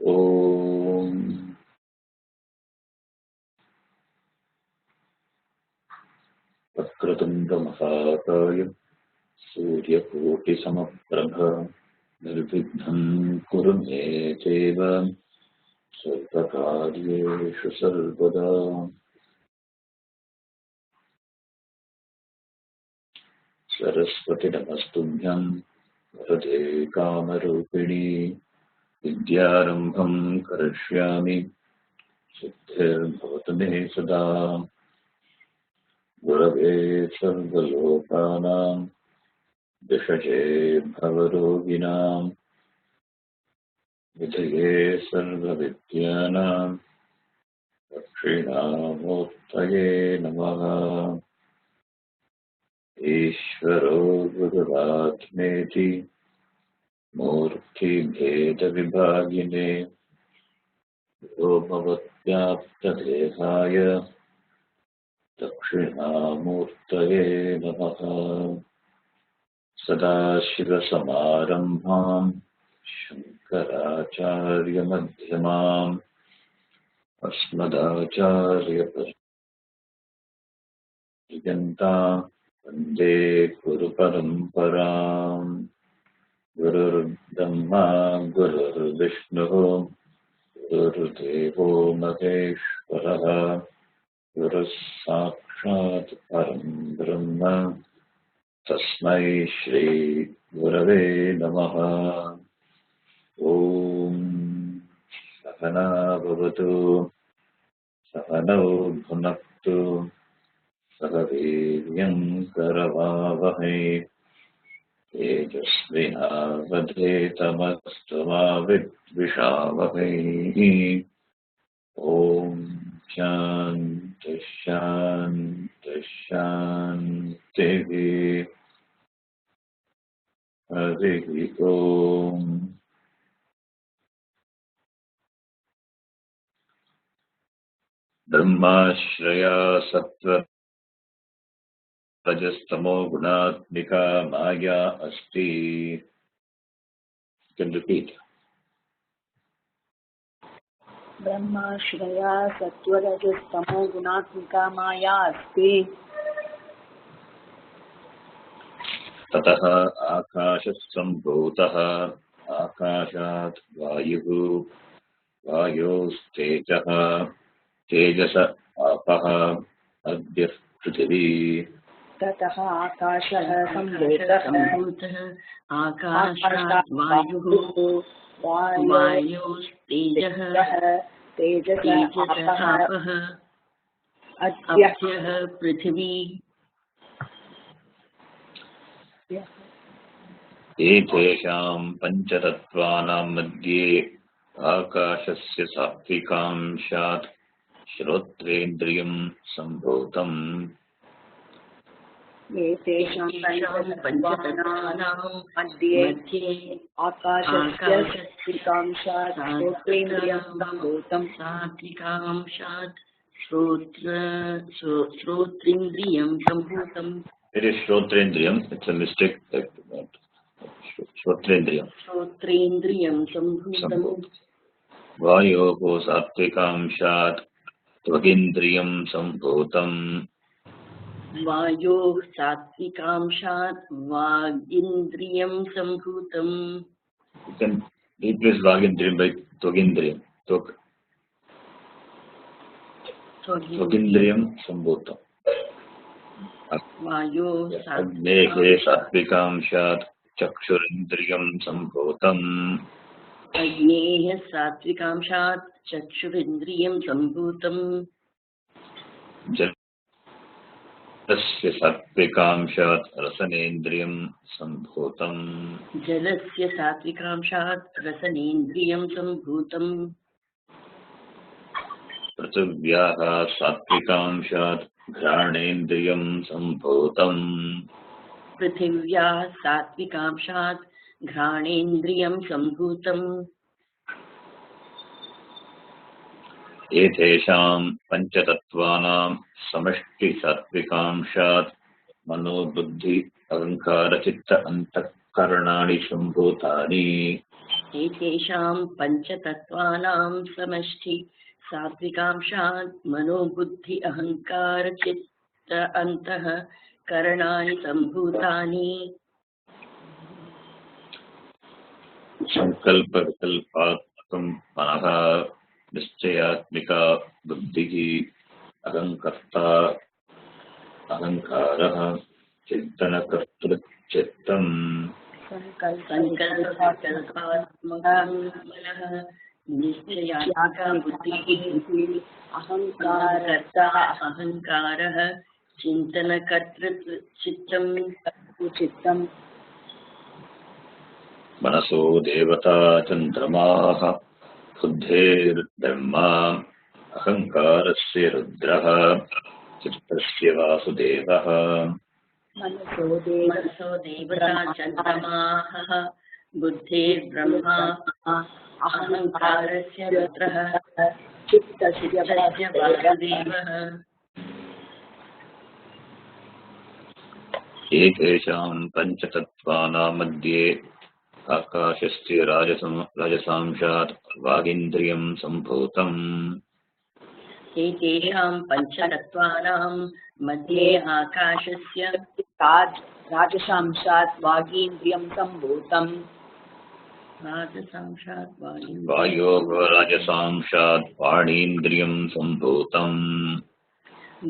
ॐ वक्रतुण्डमहाकाय सूर्यकोटिसमप्रभ निर्विघ्नं कुरु मे देव सर्वकार्येषु सर्वदा। सरस्वती नमस्तुभ्यं वरदे कामरूपिणी विद्यारम्भं करिष्यामि सिद्धिर्भवतु मे सदा। गुरवे सर्वलोकानां विषये भवरोगिणां विधये सर्वविद्यानां दक्षिणामूर्तये नमः। ईश्वरो गुरुरात्मेति मूर्तिभेदविभागिने व्योमवद्व्याप्तदेहाय दक्षिणामूर्तये नमः। सदाशिवसमारम्भां शङ्कराचार्यमध्यमाम् अस्मदाचार्यपर्यन्तां वन्दे गुरुपरम्पराम्। गुरुर्ब्रह्मा गुरुर्विष्णुः गुरुर्देवो महेश्वरः गुरुः साक्षात् परं ब्रह्म तस्मै श्री गुरवे नमः। ॐ सहना भवतु सहनौ भुनक्तु सह वीर्यं करवावहै तेजस्विनावधेतमस्तु मा विद्विषावहै। ॐ शान्ति शान्ति शान्तिः। हरिः ॐ। ब्रह्माश्रया सत्त्व रजस्तमो गुणात्मिका माया अस्ति। Can repeat. ब्रह्माश्रया सत्त्वरजस्तमो गुणात्मिका माया अस्ति। ततः आकाशसम्भूतः आकाशात् वायुः वायोस्तेजः तेजस आपः अद्य पृथिवी। ततः आकाशः सम्भूतः आकाशात् वायुः वायोस्तेजः तेजसः आपः अद्यः पृथिवी। एतेषां पञ्चतत्त्वानां मध्ये आकाशस्य सात्विकांशात् श्रोत्रेन्द्रियं सम्भूतम्। एतेषां पञ्चतत्त्वानां मध्ये आकाशस्य सात्विकांशात् श्रोत्रेन्द्रियं सम्भूतम्। सात्विकांशात् श्रोत्रेन्द्रियं सम्भूतम्। It is Shrotrendriyam. It's a mistake. Shrotrendriyam. श्रोत्रेन्द्रियं सम्भूतम्। वायोः सात्विकांशात् त्वगिन्द्रियं सम्भूतम्। वायोः सात्विकांशात् वागिन्द्रियं सम्भूतम्। You can replace Vagindriyam by Tvagindriyam. Tvagindriyam Sambhutam. वायोः अग्नेः सात्विकांशात् चक्षुरिन्द्रियं सम्भूतम्। अग्नेः सात्विकांशात् चक्षुरिन्द्रियं सम्भूतम्। जलस्य सात्विकांशात् रसनेन्द्रियं सम्भूतम्। जलस्य सात्विकांशात् रसनेन्द्रियं सम्भूतम्। पृथिव्याः सात्विकांशात् घ्राणेन्द्रियं सम्भूतम्। पृथिव्याः सात्विकांशात् घ्राणेन्द्रियं सम्भूतम्। एतेषां पञ्चतत्त्वानां समष्टिसात्विकांशात् मनोबुद्धि अहङ्कारचित्त अन्तःकरणानि सम्भूतानि। एतेषां पञ्चतत्त्वानां समष्टि सात्विकांशात् मनोबुद्धि अहङ्कार चित्त अन्तः करणानि सम्भूतानि संकल्प विकल्पात्मकं मनः निश्चयात्मिका बुद्धिः अहंकर्ता अहंकारः चिन्तनकर्तृचित्तम् संकल्पविकल्पात्मकं मनः निश्चयात्मिका बुद्धिः अहङ्कारः अहङ्कारः चिन्तनकर्तृचित्तम् मनसो देवता चन्द्रमाः बुद्धेर्ब्रह्मा अहङ्कारस्य रुद्रः चित्तस्य वासुदेवः मनसो देवता चन्द्रमाः बुद्धेर्ब्रह्मा अहङ्कारस्य रुद्रः चित्तस्य वासुदेवः एतेषां पञ्चतत्त्वानां मध्ये आकाशस्य राजसांशात् वागीन्द्रियं सम्भूतम् एतेषां पञ्चतत्त्वानां मध्ये आकाशस्य राजसांशात् वागीन्द्रियं सम्भूतम् वायोः राजसांशात् पाणीन्द्रियं सम्भूतम्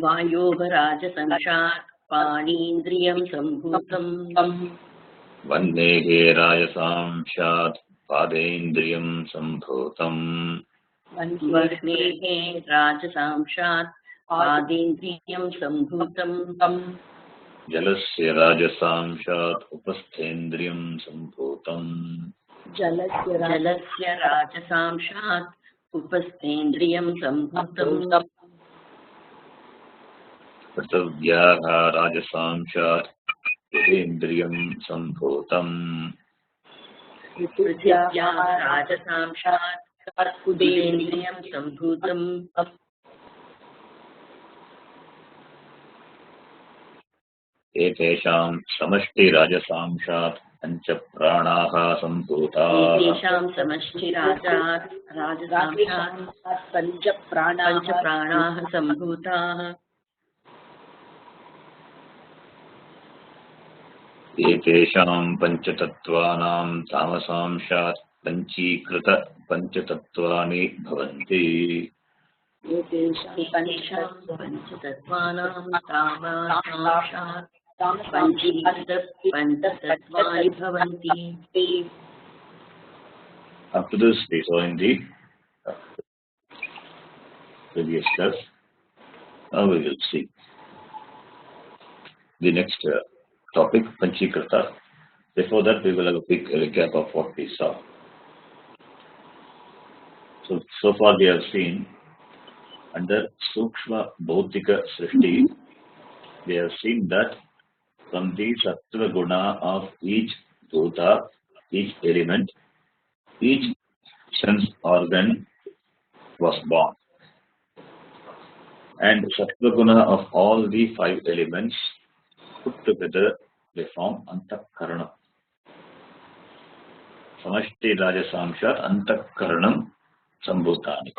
वायोः राजसांशात् पाणीन्द्रियं सम्भूतम् वह्नेः राजसांशात् पादेन्द्रियं सम्भूतम् वह्नेः राजसांशात् पादेन्द्रियं सम्भूतम् जलस्य राजसांशात् उपस्थेन्द्रियं सम्भूतम् जलस्य राजसांशात् उपस्थेन्द्रियं सम्भूतम् पृथिव्याः राजसांशात् बुधेन्द्रियं सम्भूतम् पृथिव्याः राजसांशात् बुधेन्द्रियं सम्भूतम् एतेषां समष्टिराजसांशात् पञ्चप्राणाः सम्भूताः एतेषां समष्टिराजात् राजसांशात् पञ्चप्राणाः सम्भूताः एतेषां पञ्चतत्त्वानां तामसांशात् पञ्चीकृत पञ्चतत्त्वानि भवन्ति एतेषां पञ्चतत्त्वानां तामसांशात् पञ्चीकृत पञ्चतत्त्वानि भवन्ति Up to this we saw in the previous class. Now we will see the next topic, Panchikrata. Before that, we will have a quick recap of what we saw. So far we have seen under Sukshma Bhautika Srishti, we have seen that from the Tattva Guna of each Bodha, each element, each sense organ was born. And Sattva Guna of all the 5 elements put together they form Antakaranam. Samashti Rajasamshat Antakaranam Sambhutani.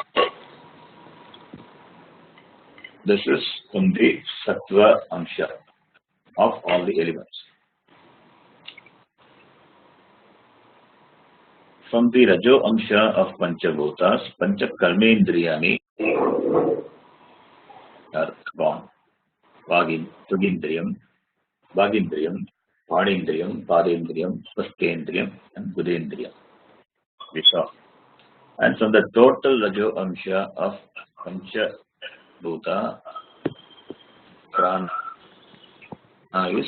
This is from the Sattva Amsha of all the elements. From the Rajo Amsha of Panchabhutas, Panchakarmendriyani are born. Vagindriyam, Panindriyam, Padendriyam, Pastendriyam, and Budendriyam. We saw. And from the total Rajo Amsha of Panchabhuta, Prana is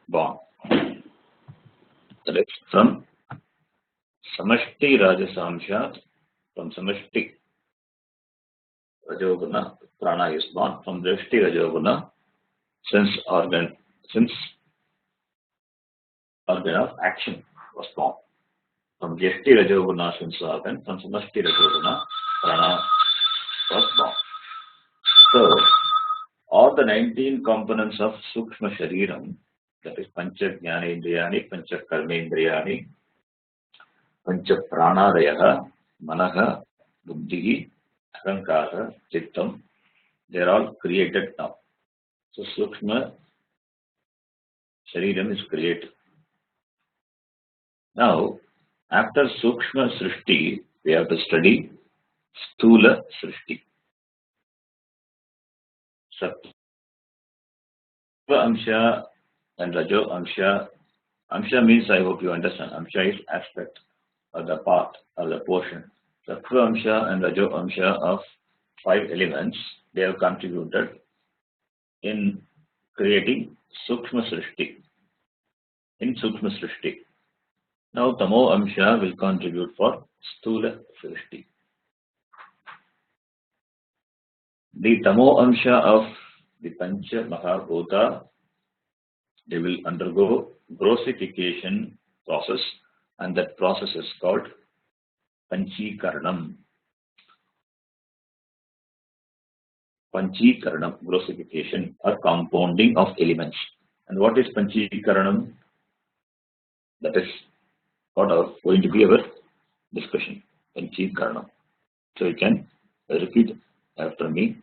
born. That is from Samashti Rajasamshat, from Samashti Rajoguna, Prana is born. From Drishti Rajoguna, sense organ of action was born. From Jeshti Rajoguna, sense organ, from Samashti Rajoguna, Prana was born. So, all the 19 components of Sukshma Shariram, that is Pancha Jnanendriyani, Pancha Karmendriyani, Pancha Pranadaya, Manaha, Buddhi, Ahankara, Chittam, they are all created now. So Sukshma Shariram is created. Now, after Sukshma Srishti, we have to study Stula Srishti. Sattva Amsha and Rajo Amsha. Amsha means, I hope you understand, Amsha is aspect or the part or the portion. Tattva Amsha and Rajo Amsha of 5 elements, they have contributed in creating Sukshma Srishti. In Sukshma Srishti. Now Tamo Amsha will contribute for Stula Srishti. The Tamo Amsha of the Pancha Mahabhuta, they will undergo grossification process, and that process is called Panchikaranam. Panchikaranam, grossification or compounding of elements. And what is Panchikaranam? That is what are going to be our discussion. Panchikaranam. So you can repeat after me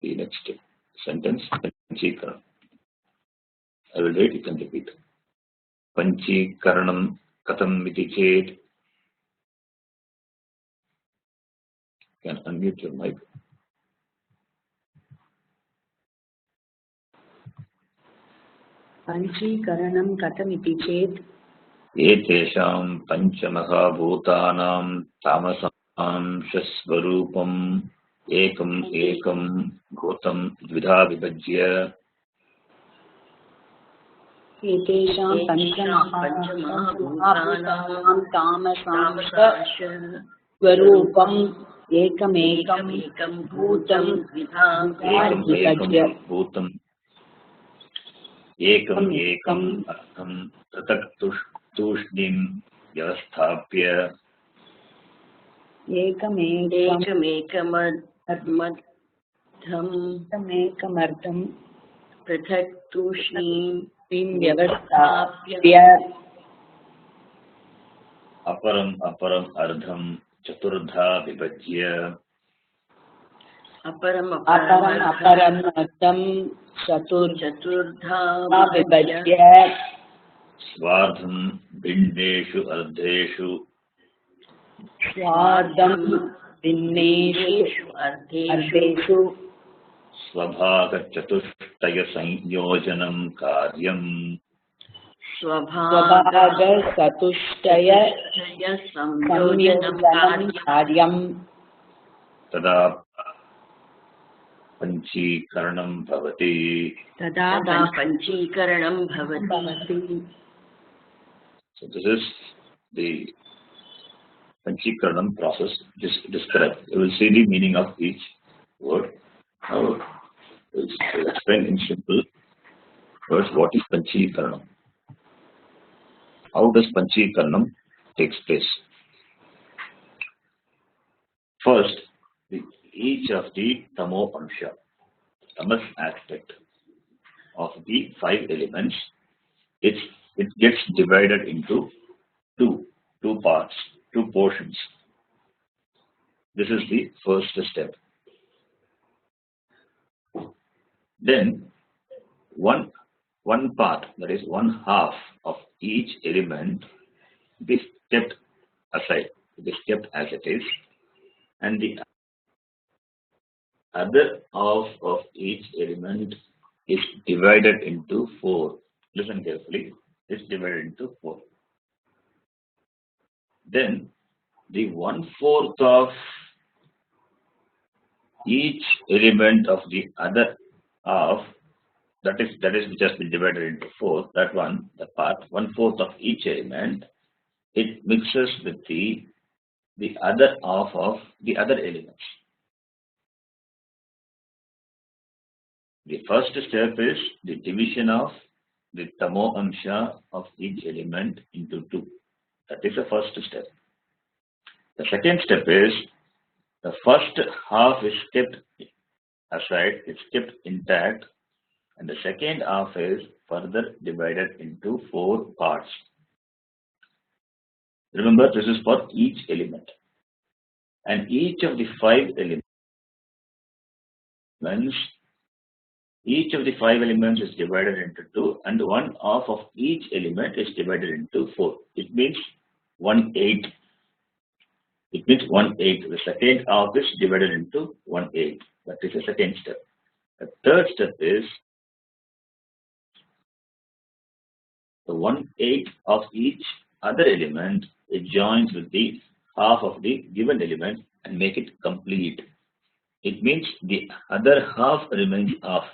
the next sentence. Panchikaranam. I will read, you can repeat. Panchikaranam katam iti chet. You can unmute your mic. Panchikaranam katamiti chet. Etesham panchamahabhutanam tamasam shasvarupam ekam ekam bhutam dvidha vibhajya. Etesham panchamahabhutanam tamasam swarupam ekam bhutam Ekam bhutam ekam artham pratak tushnim vyavasthapya. ekam पृथक् तूष्णीं vyavasthapya Aparam ardham chaturdha vibhajya. अपरम् अर्थं चतुर्धा विभज्य Svardham bindeshu ardheshu स्वार्धं भिन्नेषु अर्धेषु स्वभाग चतुष्टय संयोजनम कार्यम. स्वभागचतुष्टय संयोजनं कार्यं तदा पंचीकरणम भवति. तदा पञ्चीकरणं भवति. So this is the Panchikaranam process described. You will see the meaning of each word. Now, we'll explain in simple words what is Panchikaranam. How does Panchikaranam takes place? First, each of the Tamo Amsha, Tamas aspect of the 5 elements, it gets divided into two parts, 2 portions. This is the first step. Then one part, that is 1/2 of each element, is kept aside, it is kept as it is, and the other half of each element is divided into 4. Listen carefully, it's divided into 4. Then the 1/4 of each element of the other half, that is which has been divided into 4, that one, the part 1/4 of each element, it mixes with the other half of the other elements. The first step is the division of the Tamo Amsha of each element into 2. That is the first step. The second step is the first half is kept aside, it's kept intact, and the second half is further divided into 4 parts. Remember, this is for each element. And each of the five elements, is divided into two, and 1/2 of each element is divided into 4. It means 1/8. It means 1/8. The second half is divided into 1/8. That is the second step. The third step is the 1/8 of each other element. It joins with the half of the given element and make it complete. It means the other half remains half.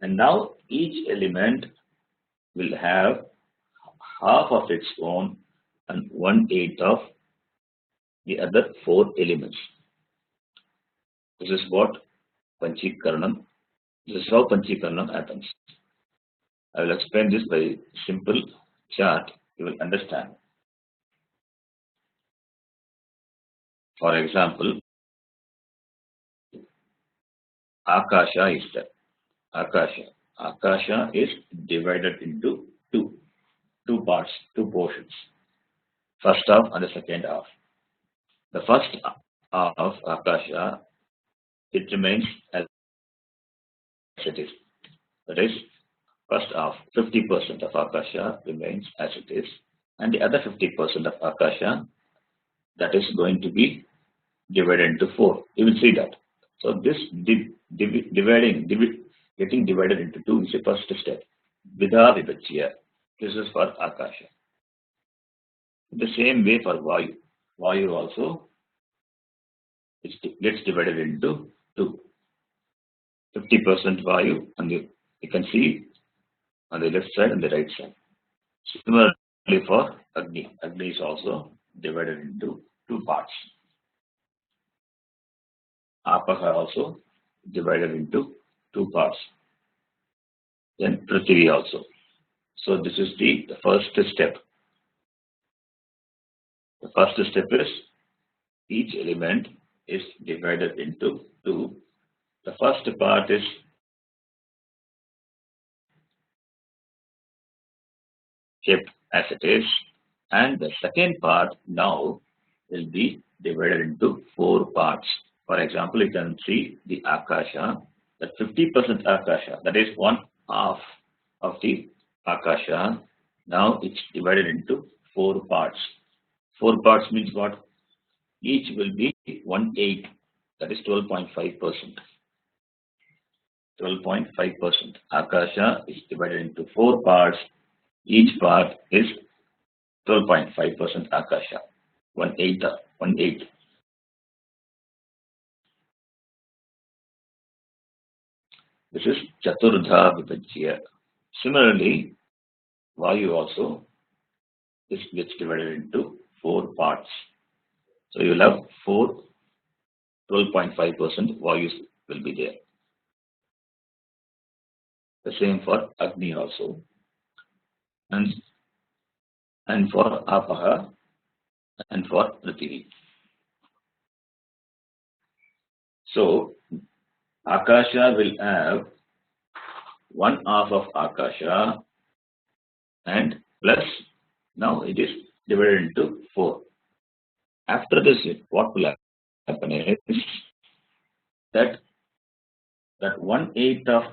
And now each element will have half of its own and 1/8 of the other 4 elements. This is what Panchikaranam. This is how Panchikaranam happens. I will explain this by simple chart. You will understand. For example, Akasha is there. Akasha is divided into two parts, two portions. First half and the second half. The first half of Akasha, it remains as it is. That is, first half, 50% of Akasha remains as it is, and the other 50% of Akasha, that is going to be divided into 4. You will see that. So this getting divided into 2 is the first step. Vidha vibhajya. This is for Akasha. The same way for Vayu. Vayu also gets divided into 2. 50% Vayu, and you can see on the left side and the right side. Similarly for Agni. Agni is also divided into 2 parts. Apaha also divided into 2 parts. Then Prithvi also. So this is the first step. The first step is each element is divided into 2. The first part is kept as it is, and the second part now will be divided into 4 parts. For example, you can see the Akasha, that 50% Akasha, that is 1/2 of the Akasha. Now it's divided into 4 parts. 4 parts means what? Each will be 1/8, that is 12.5%. 12.5%. Akasha is divided into 4 parts. Each part is 12.5% Akasha. 1/8. This is Chaturdha vibhajya. Similarly, Vayu also gets divided into 4 parts. So you will have 4 12.5% Vayus will be there. The same for Agni also. And for Apaha and for Prithvi. So Akasha will have 1/2 of Akasha and plus, now it is divided into 4. After this, what will happen is that 1/8 of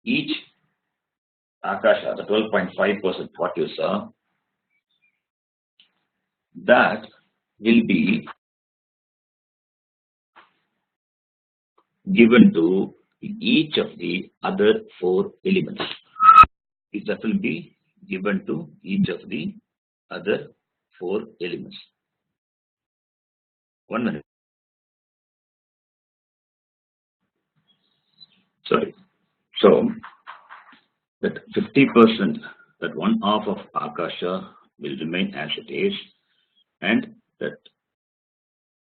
each Akasha, the 12.5% what you saw, that will be given to each of the other 4 elements. That will be given to each of the other 4 elements. 1 minute. Sorry. So that 50%, that 1/2 of Akasha will remain as it is, and that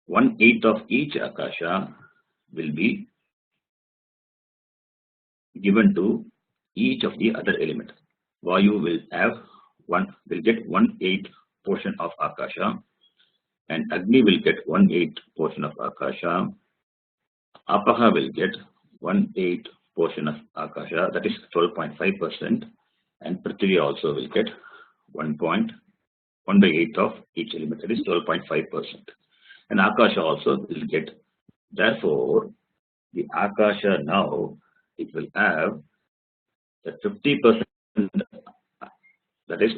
1/8 of each Akasha will be given to each of the other element. Vayu will get 1/8 portion of Akasha, and Agni will get 1/8 portion of Akasha. Apaha will get 1/8 portion of Akasha, that is 12.5%, and Prithvi also will get 1.1/8 of each element, that is 12.5%. And Akasha also will get. Therefore, the Akasha now, it will have the 50%, that is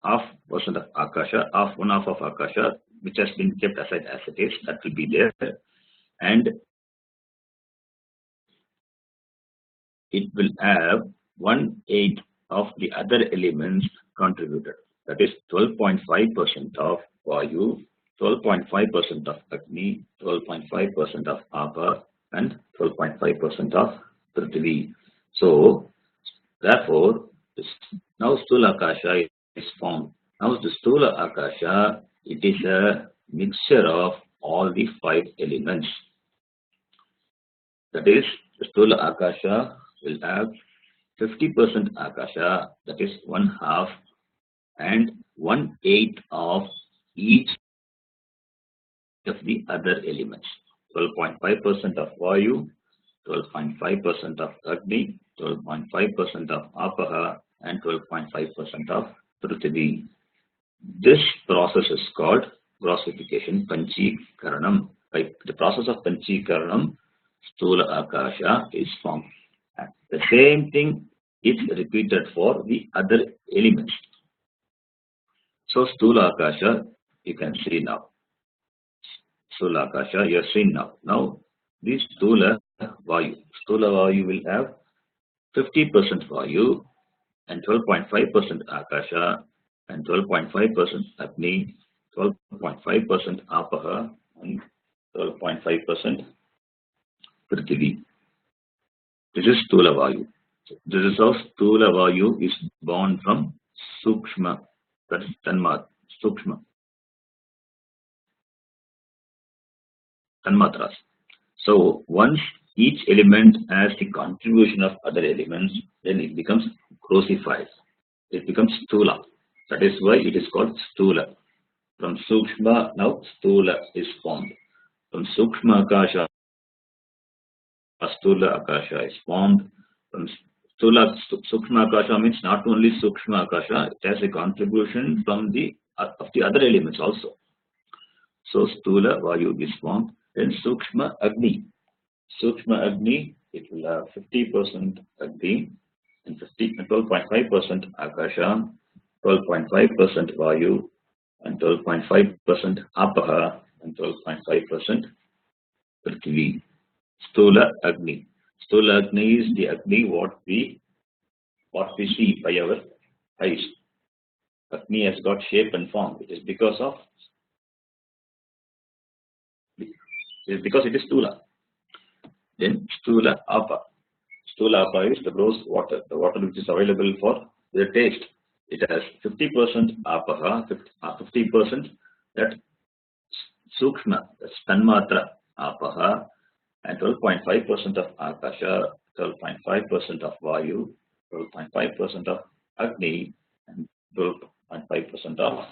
half percent of Akasha, one half of Akasha, which has been kept aside as it is, that will be there. And it will have 1/8 of the other elements contributed. That is 12.5% of Vayu, 12.5% of Agni, 12.5% of Apa, and 12.5% of Prithvi. So, therefore, now Stula Akasha is formed. Now the Stula Akasha, it is a mixture of all the 5 elements. That is, the Stula Akasha will have 50% Akasha, that is 1/2, and 1/8 of each of the other elements. 12.5% of Vayu, 12.5% of Agni, 12.5% of Apaha, and 12.5% of Prithvi. This process is called grossification, Panchikaranam. By the process of Panchikaranam, Stula Akasha is formed. The same thing is repeated for the other elements. So Stula Akasha, you can see now. Stula Akasha, you are seeing now. Now, this Stula Vayu. Stula Vayu will have 50% Vayu and 12.5% Akasha and 12.5% Agni, 12.5% Apaha, and 12.5% Prithvi. This is Stula Vayu. This is how Stula Vayu is born from Sukshma, that is Sukshma, Tanmatras. So once each element has the contribution of other elements, then it becomes grossified. It becomes Stula. That is why it is called Stula. From Sukshma, now Stula is formed. From Sukshma Akasha, Stula Akasha is formed. From Sukshma Akasha means not only Sukshma Akasha, it has a contribution from the other elements also. So Stula Vayu is formed. Then Sukshma Agni. Sukshma Agni, it will have 50% Agni and 12.5% Akasha, 12.5% Vayu, and 12.5% Apaha, and 12.5% Prithvi. Stula Agni. Stula Agni is the Agni what we see by our eyes. Agni has got shape and form. It is because it is Stula. Then Stula Apa. Stula Apa is the gross water, the water which is available for the taste. It has 50% Apaha, 50% that Sukshma, that's Tanmatra Apaha, and 12.5% of Akasha, 12.5% of Vayu, 12.5% of Agni, and 12.5% of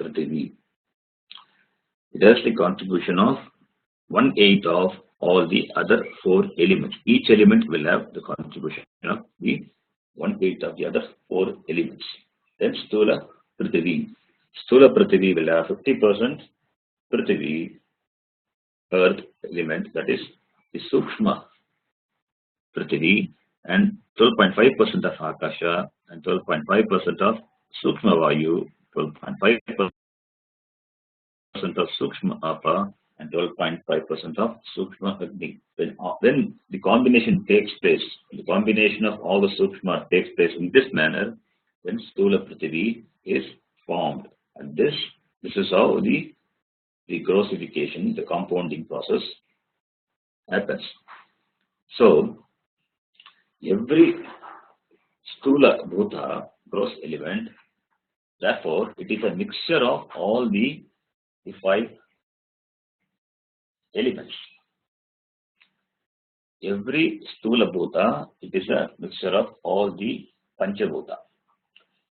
Prithvi. It has the contribution of 1/8 of all the other 4 elements. Each element will have the contribution of the 1/8 of the other 4 elements. Then Stula Prithvi. Stula Prithvi will have 50% Prithvi, earth element, that is the Sukshma Prithvi, and 12.5% of Akasha, and 12.5% of Sukshma Vayu, 12.5% of Sukshma Apa, and 12.5% of Sukshma Agni. Then the combination takes place. The combination of all the Sukshma takes place in this manner when Stula Prithvi is formed. And this is how the grossification, the compounding process happens. So, every Stula Bodha, gross element, therefore, it is a mixture of all the 5 elements. Every Stula Bodha, it is a mixture of all the Panchabodha.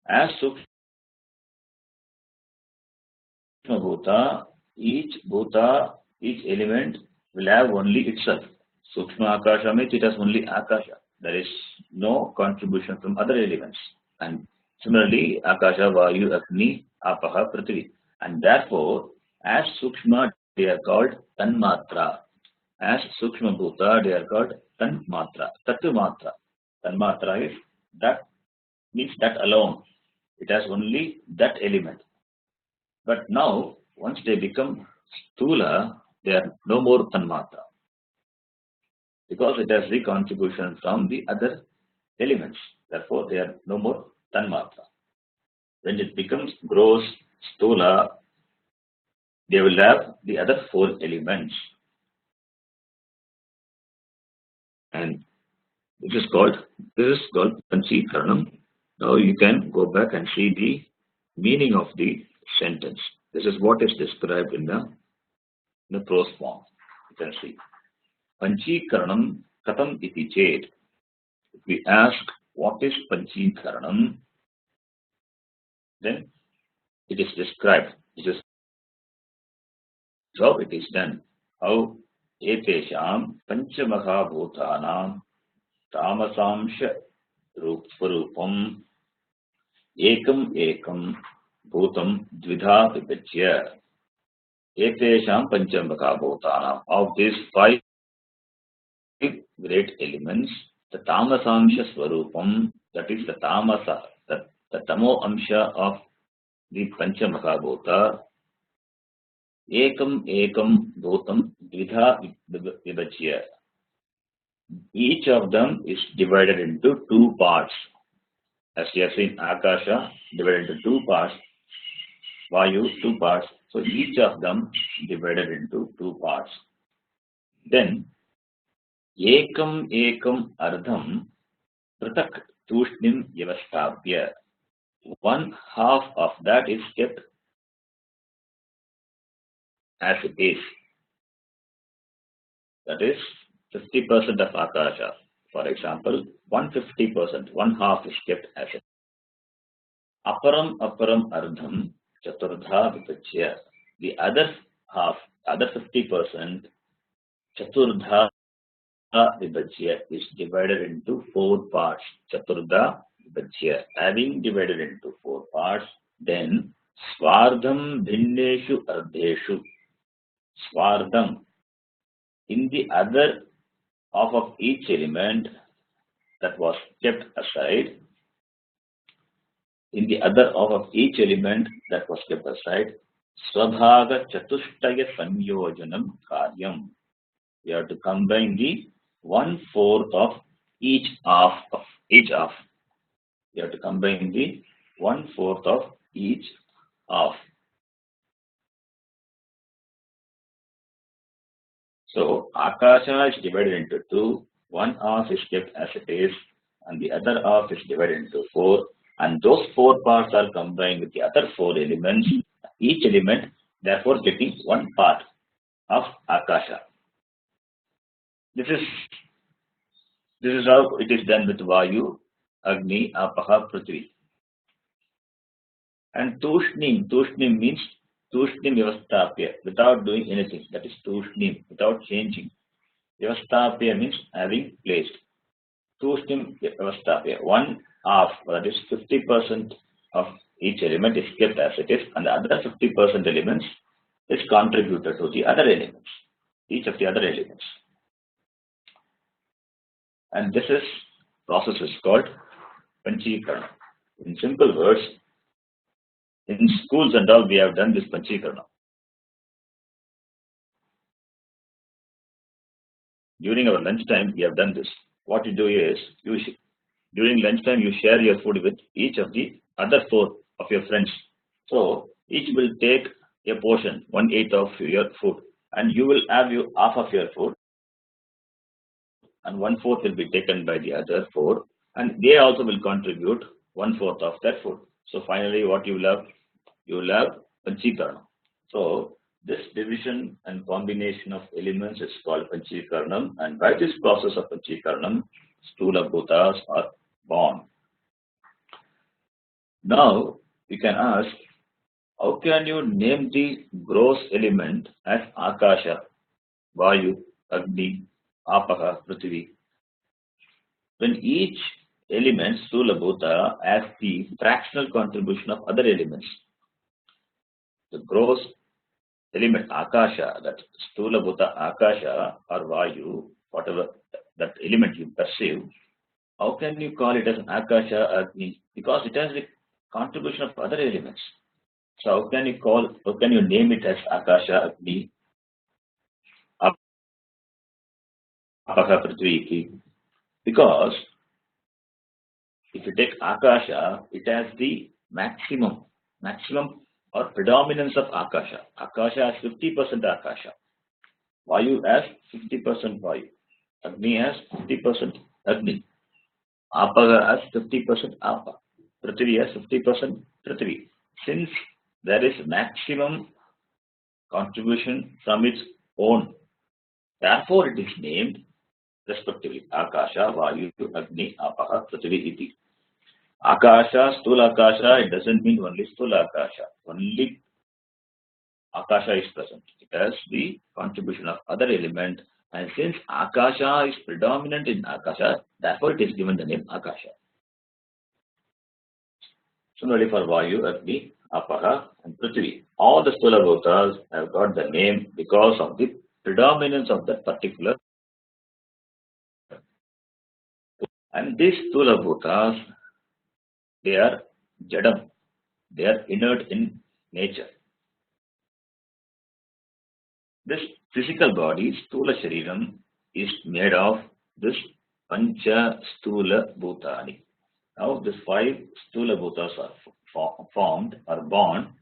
As Sukshma Bodha, each element will have only itself. Sukshma Akasha means it has only Akasha. There is no contribution from other elements. And Similarly, Akasha, Vayu, Agni, Apaha, Prithvi. And therefore, as Sukshma, they are called Tanmatra. As Sukshma Bhuta, they are called Tanmatra. Tattvabodha. Tanmatra is that, means that alone. It has only that element. But now, once they become Stula, they are no more Tanmatra. Because it has recontribution from the other elements. Therefore, they are no more Tanmatra. When it becomes gross, Stula, they will have the other four elements. And this is called Panchikaranam. Now you can go back and see the meaning of the sentence. This is what is described in the prose form. You can see. Panchikaranam katam iti chet. If we ask what is Panchikaranam, then it is described. It is how it is done. How etesham panchamaha bhutanam tamasamsha स्वरूपम एकम एकम bhutam dvidha vibhajya. Etesham panchamaka bhutanam. Of these five great elements, the tamasamsha swarupam, that is the tamasa, the tamo amsha of the panchamaka bhuta, ekam ekam bhutam dvidha vibhajya. Each of them is divided into two parts. As we have seen, Akasha divided into two parts, Vayu, two parts. So each of them divided into two parts. Then, Ekam Ekam Ardham Pratak Tushnim Yavasthabhya. One half of that is kept as it is. That is 50% of Akasha. For example, 150%, one half is kept as it. Aparam Aparam Ardham Chaturdha Vipachya. The other half, other 50%, Chaturdha Vibhajya is divided into four parts. Chaturdha Vibhajya. Having divided into four parts, then Swardham Bhinneshu Ardheshu. Swardham. In the other half of each element that was kept aside, in the other half of each element that was kept aside, Swabhaga Chatushtaya Samyojanam Karyam. You have to combine the 1/4 of each half of each half. You have to combine the 1/4 of each half. So Akasha is divided into two. One half is kept as it is, and the other half is divided into four. And those four parts are combined with the other four elements. Each element, therefore, getting one part of Akasha. This is how it is done with Vayu, Agni, Apaha, Prithvi. And Tushnim means Tushnim Yavastapya, without doing anything. That is Tushnim, without changing. Yavastapya means having placed. Tushnim Yavastapya, one half, that is 50% of each element is kept as it is, and the other 50% elements is contributed to the other elements, each of the other elements. And this process is called Panchikarana. In simple words, in schools and all, we have done this Panchikarana. During our lunchtime, we have done this. What you do is, during lunchtime, you share your food with each of the other four of your friends. So, each will take a portion, 1/8 of your food, and you will have half of your food, and 1/4 will be taken by the other four, and they also will contribute 1/4 of that food. So finally, what you will have? You will have Panchikaranam. So this division and combination of elements is called Panchikaranam, and by this process of Panchikaranam, Stula Bhutas are born. Now we can ask, how can you name the gross element as Akasha, Vayu, Agni, Apaha, Prithvi, when each elements, Stula Bhuta, as the fractional contribution of other elements. The gross element Akasha, that Stula Bhuta Akasha or Vayu, whatever that element you perceive, how can you call it as Akasha Agni? Because it has the contribution of other elements. So how can you name it as Akasha Agni, Apaha Prithvi Iti? Because if you take Akasha, it has the maximum or predominance of Akasha. Akasha has 50% Akasha. Vayu has 50% Vayu. Agni has 50% Agni. Apaga has 50% Apa. Prithvi has 50% Prithvi. Since there is maximum contribution from its own, therefore it is named respectively Akasha, Vayu, Agni, Apaha, Prithvi, Iti. Akasha, Stula Akasha, it doesn't mean only Stula Akasha. Only Akasha is present. It has the contribution of other element, and since Akasha is predominant in Akasha, therefore it is given the name Akasha. Similarly for Vayu, Agni, Apaha, and Prithvi, all the Stula Bhutas have got the name because of the predominance of that particular. And these Stula Bhutas, they are Jadam. They are inert in nature. This physical body, Stula Shariram, is made of this Pancha Stula Bhutani. Now, these 5 Stula Bhutas are formed or born.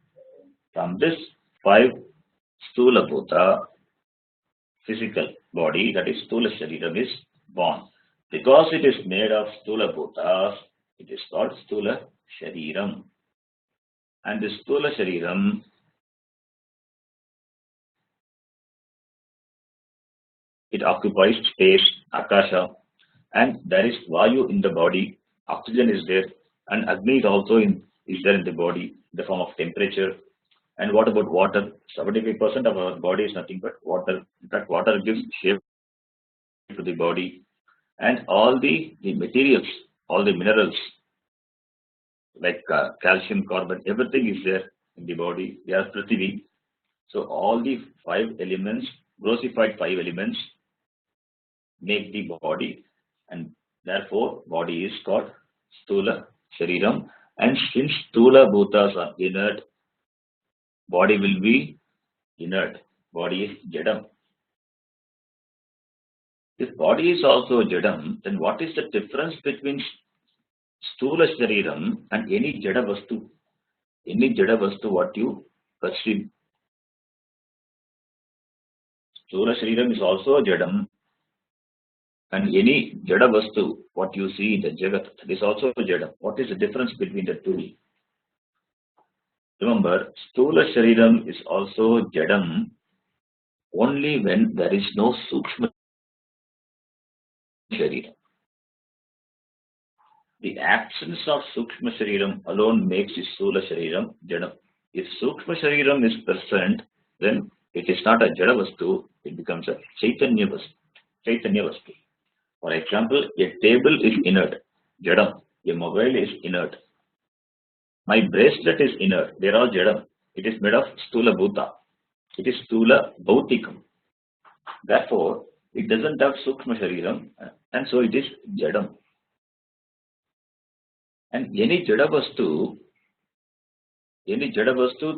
From this 5 Stula Bhuta, physical body, that is Stula Shariram, is born. Because it is made of Stula Bhutas, it is called Stula Shariram. And this Stula Shariram, it occupies space, Akasha, and there is Vayu in the body, oxygen is there, and Agni is also is there in the body in the form of temperature. And what about water? 75% of our body is nothing but water. In fact, water gives shape to the body. And all the materials, all the minerals, like calcium, carbon, everything is there in the body. They are Prithvi. So all the 5 elements, grossified 5 elements, make the body, and therefore body is called Stula Shariram. And since Stula Bhutas are inert, body will be inert. Body is Jadam. If body is also Jadam, then what is the difference between Stula Shariram and any Jada Vastu? Any Jada Vastu, what you perceive? Stula Shariram is also Jadam, and any Jada Vastu, what you see in the Jagat, that is also Jadam. What is the difference between the two? Remember, Stula Shariram is also Jadam only when there is no Sukshma Shariram. The absence of Sukshma Shariram alone makes the Stula Shariram Jadam. If Sukshma Shariram is present, then it is not a Jada Vastu, it becomes a Chaitanya Vastu. For example, a table is inert, Jadam. A mobile is inert. My bracelet is inert. They are all Jadam. It is made of Stula Bhuta. It is Stula Bhautikam. Therefore, it doesn't have Sukshma Shariram, and so it is Jadam. And any Jada Vastu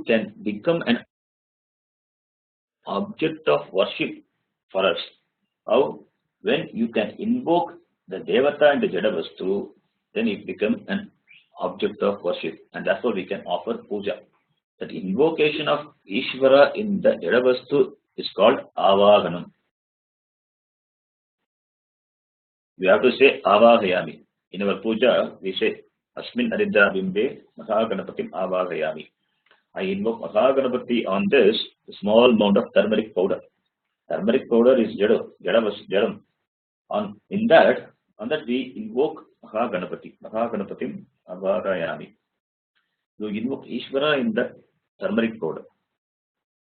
can become an object of worship for us. How? When you can invoke the Devata and the Jada Vastu, then it becomes an object of worship, and therefore we can offer puja. That invocation of Ishvara in the Jada Vastu is called Avaganam. We have to say Avahayami. In our puja, we say Asmin Aridra Bimbe Mahaganapatim Avahayami. I invoke Mahaganapati on this small amount of turmeric powder. Turmeric powder is Jadam. On that we invoke Mahaganapatim Avahayami. You invoke Ishvara in the turmeric powder.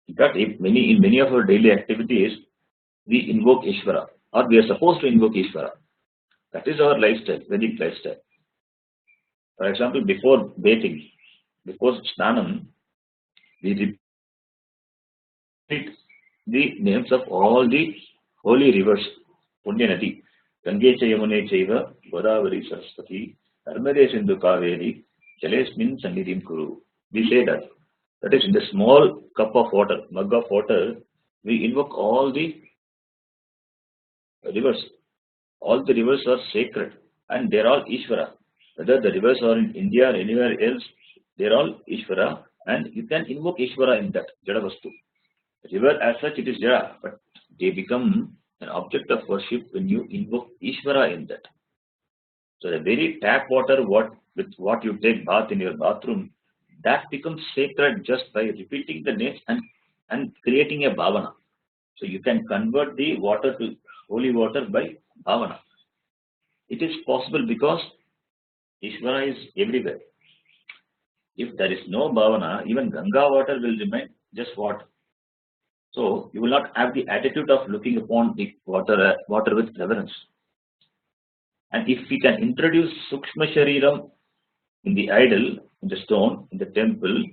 In fact, in many of our daily activities, we invoke Ishvara, or we are supposed to invoke Ishvara. That is our lifestyle, Vedic lifestyle. For example, before bathing, before Snanam, we repeat the names of all the holy rivers. Punya Nadi, Gange Yamune Chaiva, Godavari Saraswati, Narmade Sindhu Kaveri, Jalesmin Sannidhim Kuru. We say that. That is in the small cup of water, mug of water, we invoke all the rivers. All the rivers are sacred and they are all Ishvara. Whether the rivers are in India or anywhere else, they are all Ishvara and you can invoke Ishvara in that, Jadavastu. River as such it is Jada, but they become an object of worship when you invoke Ishvara in that. So the very tap water with what you take bath in your bathroom, that becomes sacred just by repeating the names and creating a bhavana. So you can convert the water to holy water by bhavana. It is possible because Ishvara is everywhere. If there is no bhavana, even Ganga water will remain just water. So you will not have the attitude of looking upon the water with reverence. And if we can introduce Sukshma Shariram in the idol, in the stone, in the temple,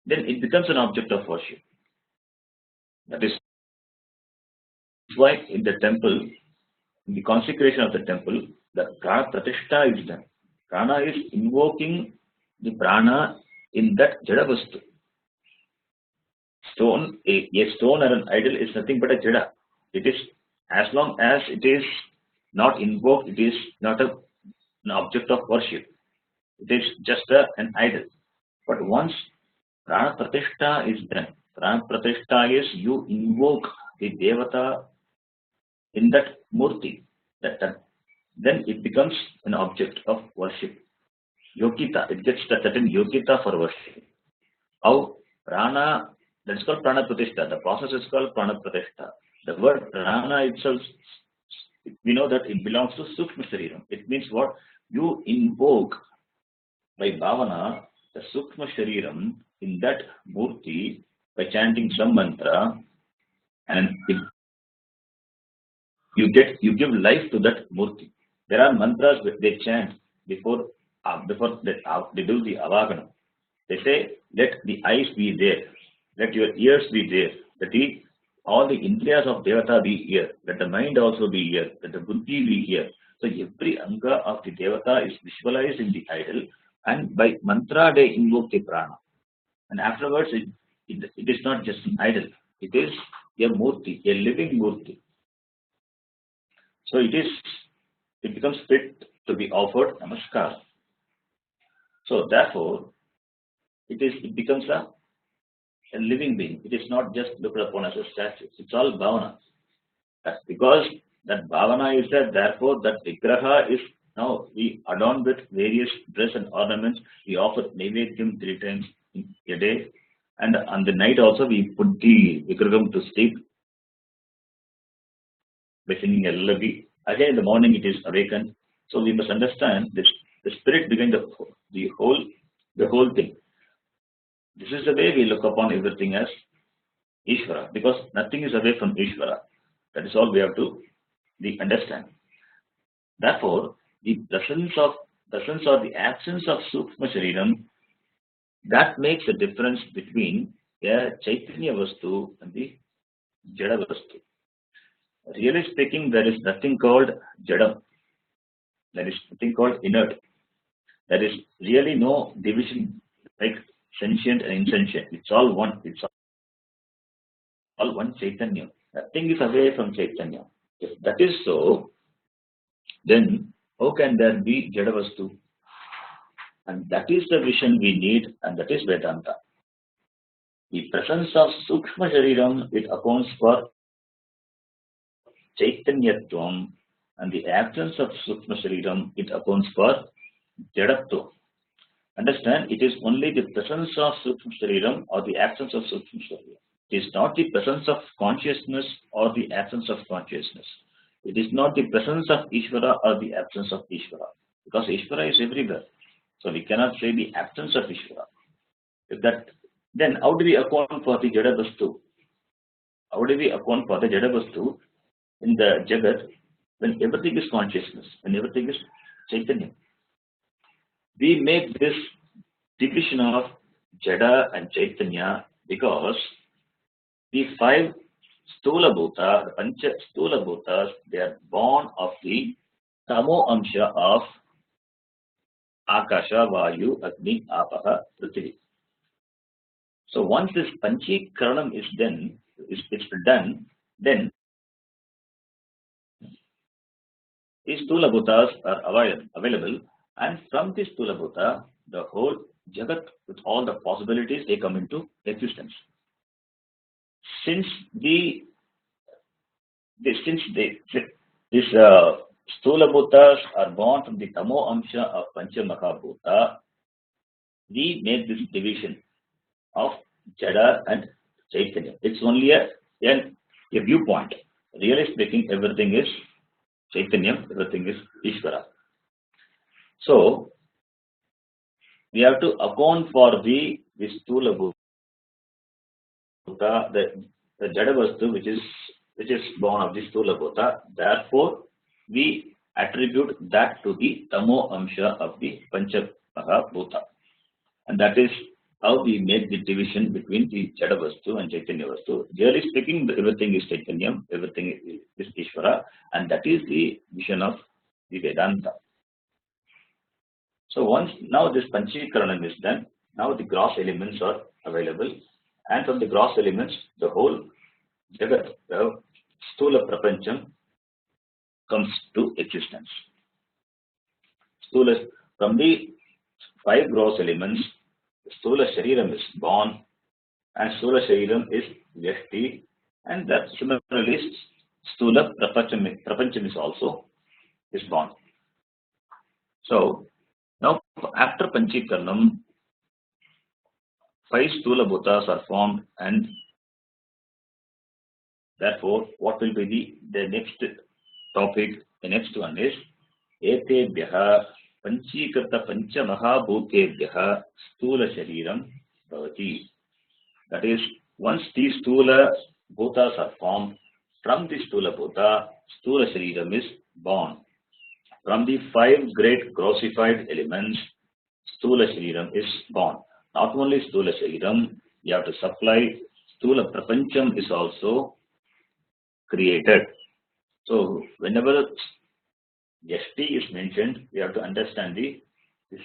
then it becomes an object of worship. That is why in the temple, in the consecration of the temple, the prana pratishtha is done. Prana is invoking the prana in that jadavastu. Stone, a stone or an idol is nothing but a jada. It is, as long as it is not invoked, it is not an object of worship. It is just an idol. But once prana pratishtha is done, prana pratishtha is you invoke the devata in that murti, then it becomes an object of worship. Yogita, it gets the certain yogita for worship. How prana, that is called prana pratishtha. The process is called prana pratishtha. The word prana itself, we know that it belongs to Sukshma Shariram. It means what? You invoke by bhavana the Sukshma Shariram in that murti by chanting some mantra, and you give life to that murti. There are mantras that they chant before they do the avaganam. They say, let the eyes be there, let your ears be there, let all the indriyas of devata be here, let the mind also be here, let the buddhi be here. So every anga of the devata is visualized in the idol, and by mantra they invoke the prana. And afterwards it is not just an idol, it is a murti, a living murti. So it becomes fit to be offered namaskar. So therefore, it becomes a living being. It is not just looked upon as a statue. It's all bhavana. That's because that bhavana is there. Therefore, that vigraha is now we adorn with various dress and ornaments. We offer naivedyam 3 times in a day, and on the night also we put the vigraham to sleep by singing a lullaby. Again in the morning it is awakened. So we must understand this: the spirit behind the whole thing. This is the way we look upon everything as Ishvara, because nothing is away from Ishvara. That is all we have to understand. Therefore, the presence or the absence of Sukshma Shariram, that makes a difference between a Chaitanya Vastu and the Jada Vastu. Really speaking, there is nothing called Jadam. There is nothing called inert. There is really no division like sentient and insentient. It's all one. It's all one Chaitanya. Nothing is away from Chaitanya. If that is so, then how can there be Jadavastu? And that is the vision we need, and that is Vedanta. The presence of Sukshma Shariram, it accounts for Chaitanyatvam, and the absence of Sukshma Shariram, it accounts for Jadatvam. Understand, it is only the presence of Sukshma Shariram or the absence of Sukshma Shariram. It is not the presence of consciousness or the absence of consciousness. It is not the presence of Ishvara or the absence of Ishvara. Because Ishvara is everywhere. So we cannot say the absence of Ishvara. Then how do we account for the Jadavastu? How do we account for the Jadavastu in the Jagat when everything is consciousness, when everything is Chaitanya. We make this division of Jada and Chaitanya because the five Stula Bhuta, the Pancha Stula Bhutas, they are born of the Tamo Amsha of Akasha, Vayu, Agni, Apaha, Prithvi. So once this Panchikaranam is done, then these Stula Bhutas are available, and from this Stula Bhuta, the whole Jagat with all the possibilities, they come into existence. Since these Stula Bhutas are born from the Tamo Amsha of Pancha Mahabhuta, we make this division of Jada and Chaitanya. It's only a viewpoint. Really speaking, everything is Chaitanya, everything is Ishvara. So, we have to account for the Stula Bhuta, the Jada Vastu, which is born of the Stula Bhuta. Therefore, we attribute that to the Tamo Amsha of the Pancha Mahabhuta. And that is how we make the division between the Jada Vastu and Chaitanya Vastu. Really speaking, everything is Chaitanya, everything is Ishvara, and that is the vision of the Vedanta. So now this Panchikaranam is done, now the gross elements are available, and from the gross elements, the whole Jagat, the Stula Prapancham, comes to existence. From the five gross elements, Stula Shariram is born, and Stula Shariram is Vyashti, and that similarly Stula Prapancham is also born. So now after Panchikaranam, five Stula Bhutas are formed, and therefore what will be the next topic? The next one is Etebhyaha Panchikrata Pancha Mahabhutebhyaha Stula Shariram Bhavati. That is, once these Stula Bhutas are formed, from the Stula Bhuta, Stula Shariram is born. From the five great grossified elements, Stula Shariram is born. Not only Stula Shariram, you have to supply Stula Prapancham is also created. So whenever Yashti is mentioned, we have to understand the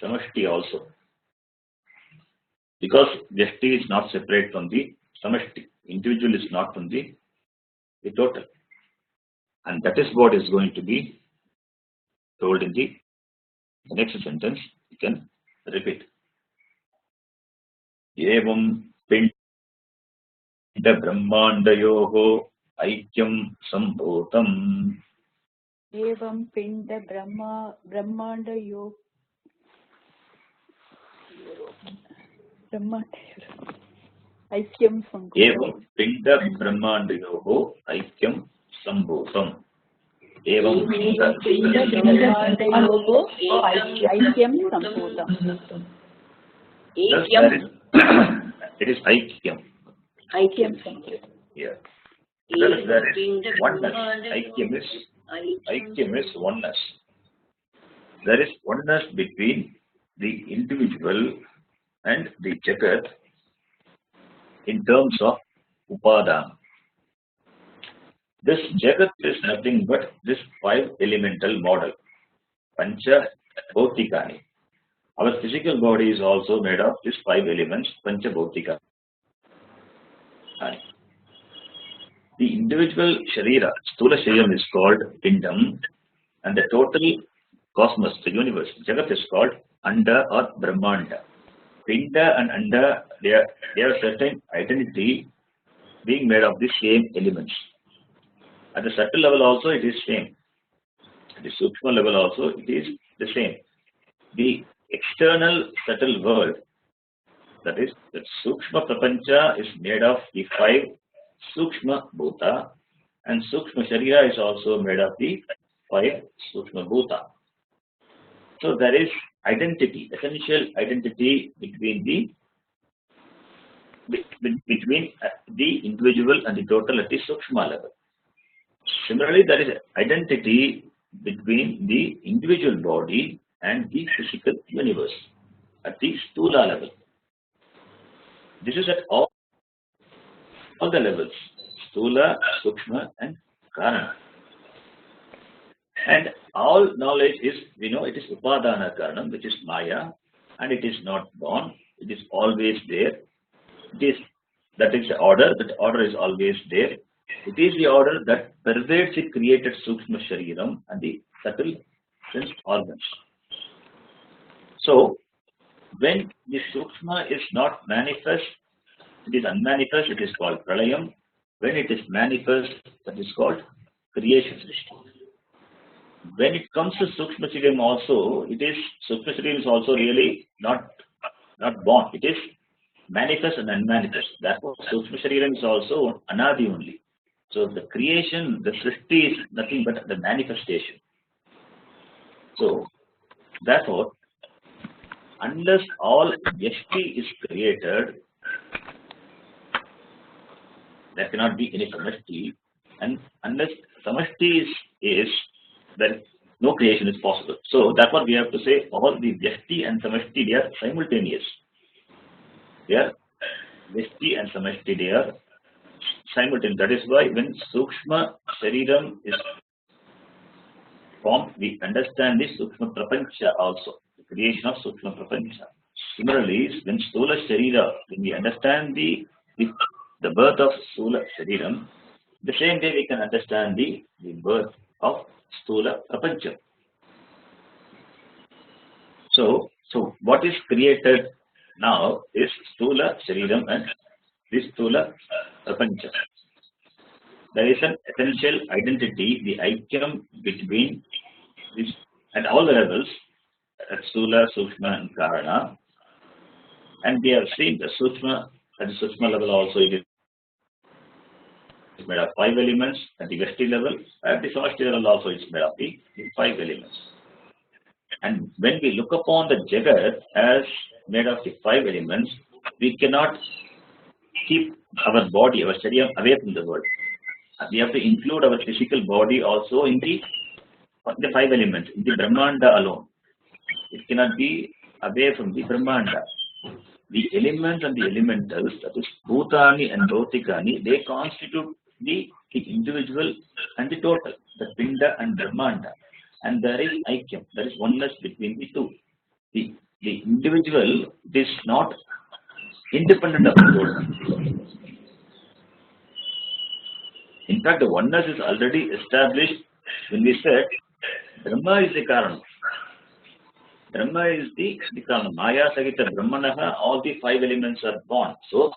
Samashti also. Because Yashti is not separate from the Samashti. Individual is not from the total. And that is what is going to be told in the next sentence. You can repeat. Evam Pinda Brahmandayoho Aikyam Sambhutam. Evam Pinda Brahmandayo Aikyam Sambhutam. Evam Pinda Brahmandayoho Aikyam Sambhutam. Evam Pinda Brahmandayo Aikyam Sambhutam. It is Aikyam. Aikyam Sambhutam. Yeah. There is oneness. Aikyam is oneness. There is oneness between the individual and the Jagat in terms of Upadana. This Jagat is nothing but this five elemental model, Pancha Bhautikani. Our physical body is also made of these five elements, Pancha Bhautikani. The individual Sharira, Stula Shariram, is called Pindam, and the total cosmos, the universe, Jagat, is called Anda or Brahmanda. Pinda and Anda, they have certain identity being made of the same elements. At the subtle level also it is same. At the Sukshma level also it is the same. The external subtle world, that is, the Sukshma Prapancha, is made of the five Sukshma Bhuta, and Sukshma Sharira is also made of the five Sukshma Bhuta. So there is identity, essential identity between the individual and the total at the Sukshma level. Similarly, there is identity between the individual body and the physical universe at the Stula level. This is at all the levels, Stula, Sukshma and Karana. And all knowledge is, we know it is Upadana Karanam, which is Maya, and it is not born, it is always there. That is the order, that order is always there. It is the order that pervades the created Sukshma Shariram and the subtle sense organs. So, when the Sukshma is not manifest, it is unmanifest, it is called Pralayam. When it is manifest, that is called creation. When it comes to Sukshma Shariram also, Sukshma Shariram is also really not born. It is manifest and unmanifest. Therefore, Sukshma Shariram is also Anadi only. So the creation, the Srishti is nothing but the manifestation. So, therefore, unless all Yashti is created, there cannot be any Samashti, and unless Samashti is then no creation is possible. So therefore we have to say all the Vyashti and Samashti, they are simultaneous. They are Vyashti and Samashti, they are simultaneous. That is why when Sukshma Shariram is formed, we understand the Sukshma Prapancha also, the creation of Sukshma Prapancha. Similarly, when Stula Sharira, when we understand the birth of Stula Shariram, the same way we can understand the birth of Stula Prapancha. So what is created now is Stula Shariram and this Stula Prapancha. There is an essential identity, the aikyam between this at all the levels, at Stula, Sukshma and Karana. And we have seen the Sukshma, at the Sukshma level also it is made of 5 elements, at the Vyashti level, at the Samashti level also it's made of the 5 elements. And when we look upon the Jagat as made of the 5 elements, we cannot keep our body, our Shariyam away from the world. We have to include our physical body also in the 5 elements, in the Brahmanda alone. It cannot be away from the Brahmanda. The elements and the elementals, that is Bhutani and Bhautikani, they constitute the individual and the total, the Pinda and Brahmanda. And there is Aikyam, there is oneness between the two. The individual is not independent of the total. In fact, the oneness is already established when we said Brahma is the Karana. Brahma is the Karana. Maya Sagita Brahmanaha, all the 5 elements are born. So,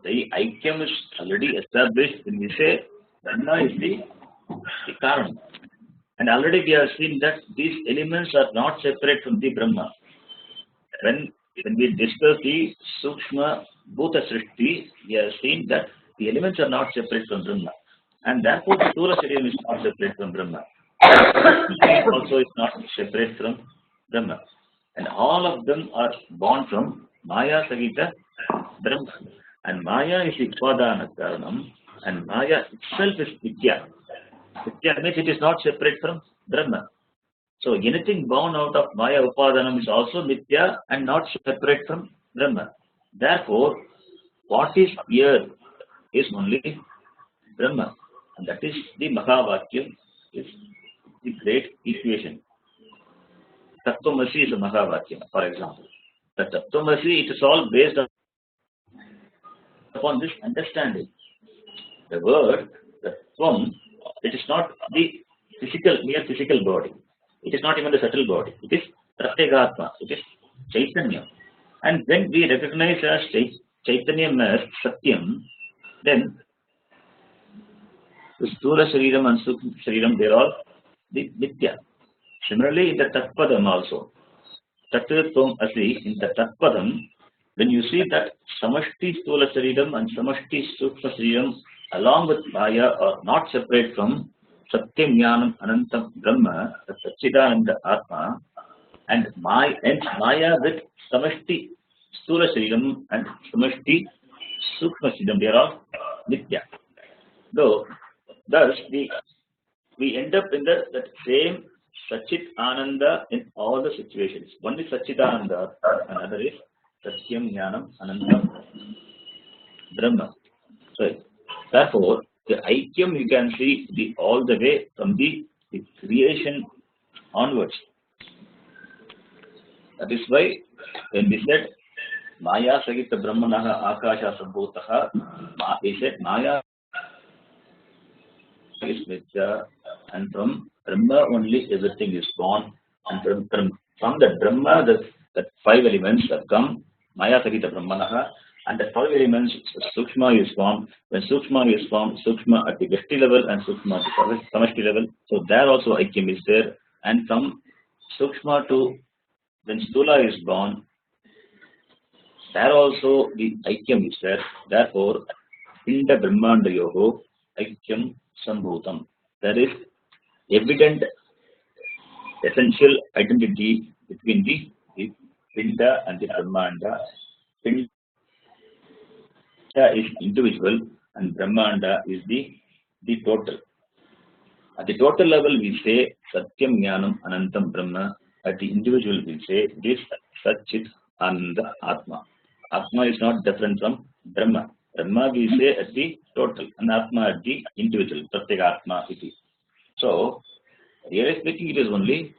the Aikyam is already established when we say Brahma is the Karana. And already we have seen that these elements are not separate from the Brahma. When we discuss the Sukshma Bhuta Srishti, we have seen that the elements are not separate from Brahma. And therefore the Stula Shariram is not separate from Brahma. Also is not separate from Brahma. And all of them are born from Maya Sagita Brahma. And Maya is the Upadana Karanam, and Maya itself is Vidya. Vidya means it is not separate from Brahma. So anything born out of Maya Upadanam is also Vidya and not separate from Brahma. Therefore, what is here is only Brahma. And that is the Mahavakyam, is the great equation. Tattvamasi is a Mahavakyam, for example. The Tattvamasi, it is all based upon this understanding. The word, the Tvam, it is not the mere physical body. It is not even the subtle body. It is Pratyagatma. It is Chaitanya. And when we recognize as Chaitanya as Satyam, then the Stula Shariram and Sukshma Shariram, they are all the Nitya. Similarly, in the Tattvabodha also, Tattvam Asi, in the Tattvabodha, when you see that Samashti Stula Shariram and Samashti Sukshma Shariram along with Maya are not separate from Satyam Jnanam Anantam Brahma, the Satchidananda Atma, and Maya with Samashti Stula Shariram and Samashti Sukshma Shariram, they are all Nitya. Though Thus, we end up in that same Sachit Ananda in all the situations. One is Sachit Ananda, another is Satyam Jnanam Anandam Brahma. Right. Therefore, the Aikyam you can see all the way from the creation onwards. That is why when we said Maya Sagita Brahmanaha Akasha Sambhutaha, we said Maya is Mithya, and from Brahma only everything is born, and from the Brahma that five elements that come, Maya Sagita Brahmanaha, and the five elements Sukshma is formed. When Sukshma is formed, Sukshma at the Vyakti level and Sukshma at the Samashti level, so there also Aikyam is there, and from Sukshma to when Stula is born, there also the Aikyam is there. Therefore, Pinda Brahmanda Yoho, Aikyam Sambhutam. There is evident essential identity between the Pinda and the Brahmanda. Pinda is individual and Brahmanda is the total. At the total level, we say Satyam Jnanam Anantam Brahma. At the individual, we say this Satchit Ananda Atma. Atma is not different from Brahma. Brahma we say at the total and Atma at the individual. Pratyeka Atma iti. So, really speaking, it is only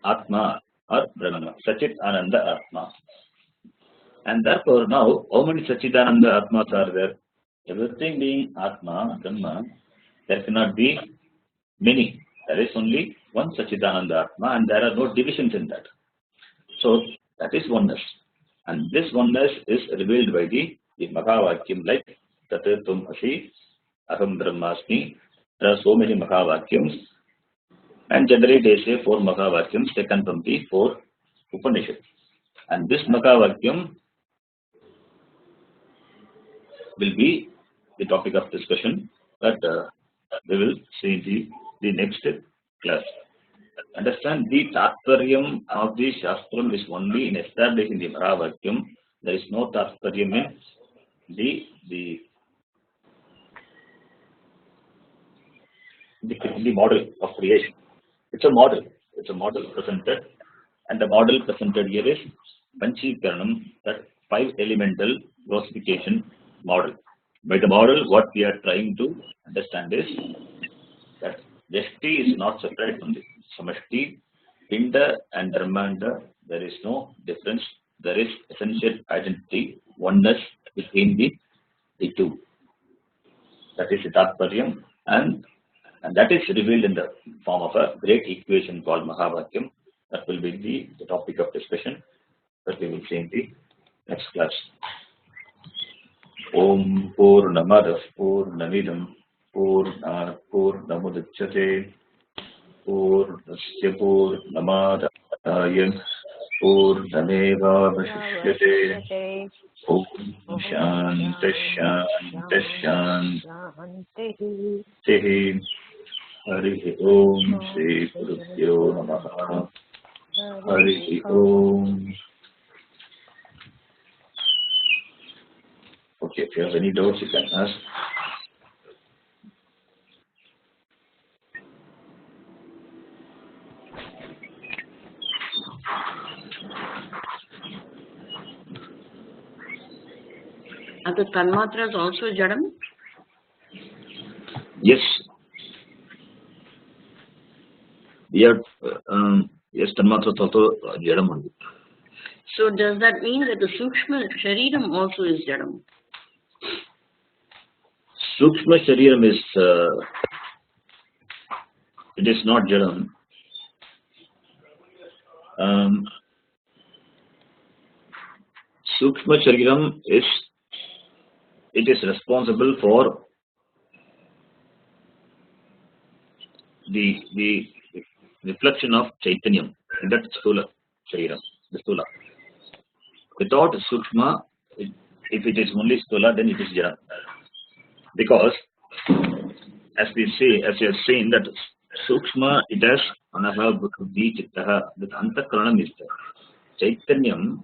Atma or Brahma. Satchit Ananda Atma. And therefore, now, how many Satchitananda Atmas are there? Everything being Atma, Brahma, there cannot be many. There is only one Satchitananda Atma and there are no divisions in that. So, that is oneness. And this oneness is revealed by the Mahavakyam like Tatvam Asi, Aham Brahmasmi. There are so many Mahavakyams. And generally they say 4 Mahavakyams taken from the 4 Upanishads. And this Mahavakyam will be the topic of discussion that we will see in the next class. Understand the Tattvaryam of the Shastram is only in establishing the Mahavakyam. There is no Tattvaryam in the model of creation. It's a model. It's a model presented, and the model presented here is Panchikaranam, that 5 elemental classification model. By the model, what we are trying to understand is that Vyakti is not separate from the Samashti, Pinda and Brahmanda. There is no difference. There is essential identity, oneness between the two. That is the Tattvaryam, and that is revealed in the form of a great equation called Mahavakyam. That will be the topic of discussion that we will see in the next class. Om Purnamadah Purnamidam Purnat Purnamudachyate Purnasya Purnamadaya Purnameva Vashishyate Om Shanti Shanti Shanti Hari Om Shri Gurubhyo Namaha Hari Om. Okay, if you have any doubts, you can ask. Are the tanmatras also jadam? Yes. Yes, tanmatras also jadam only. So does that mean that the Sukshma Shariram also is jadam? Sukshma Shariram is, it is not jadam. Sukshma Shariram it is responsible for the reflection of Chaitanyam in that Stula Shariram, the Stula. Without Sukshma, if it is only Stula, then it is Jara. Because, as we have seen that Sukshma, it has Anaha Buddhi Chittaha, that Antakaranam is there. Chaitanyam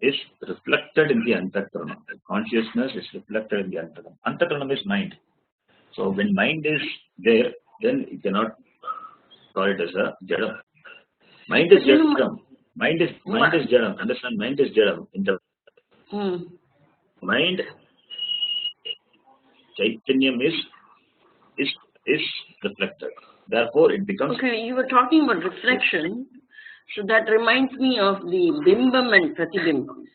is reflected in the Antakaranam. Consciousness is reflected in the Antakaranam. Antakaranam is mind. So when mind is there, then you cannot call it as a jadam. Mind is just jadam. Mind is jadam. Understand? Mind is jadam. In the mind, Chaitanyam is reflected. Therefore, it becomes. Okay, you were talking about reflection, so that reminds me of the bimbam and pratibimbam.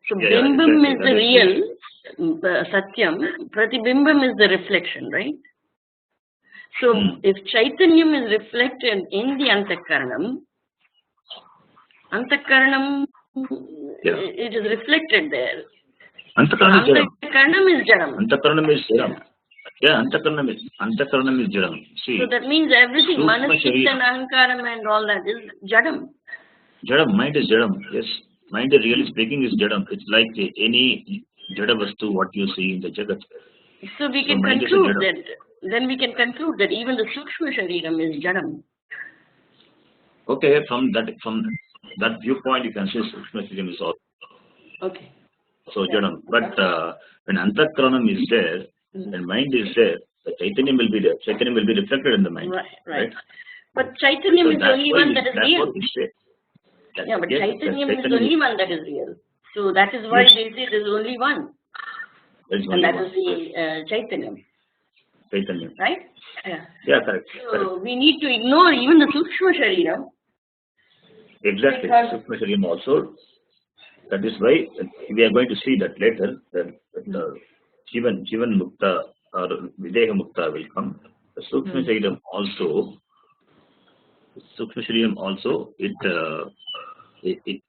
So bimbam is the real, satyam. Pratibimbam is the reflection, right? So if Chaitanyam is reflected in the Antakaranam, it is reflected there. Antakaranam is Jadam. Antakaranam is Jadam. Yeah, Antakaranam is Jadam. See. So that means everything, Manas, Chitta, and Ahankaram and all that is Jadam. Jadam, mind is Jadam. Yes, mind, really speaking, is Jadam. It's like any Jada Vastu, what you see in the Jagat. So we can conclude that. Then we can conclude that even the Sukshma Shariram is Jadam. Okay, from that viewpoint, you can say Sukshma Shariram is all. Okay. So Jadam. But when Antakaranam is there, when mind is there, the Chaitanyam will be there. Chaitanyam will be reflected in the mind. Right. But Chaitanyam is only one that is real. Yeah, but Chaitanyam is only one that is real. So that is why they say there is only one. And that is the Chaitanyam. Chaitanyam. Right? Yeah, correct. So we need to ignore even the Sukshma Shariram. Exactly. Sukshma Shariram also. That is why we are going to see that later, that Jivan Mukta or Videha Mukta will come. The Sukshma Shariram also, it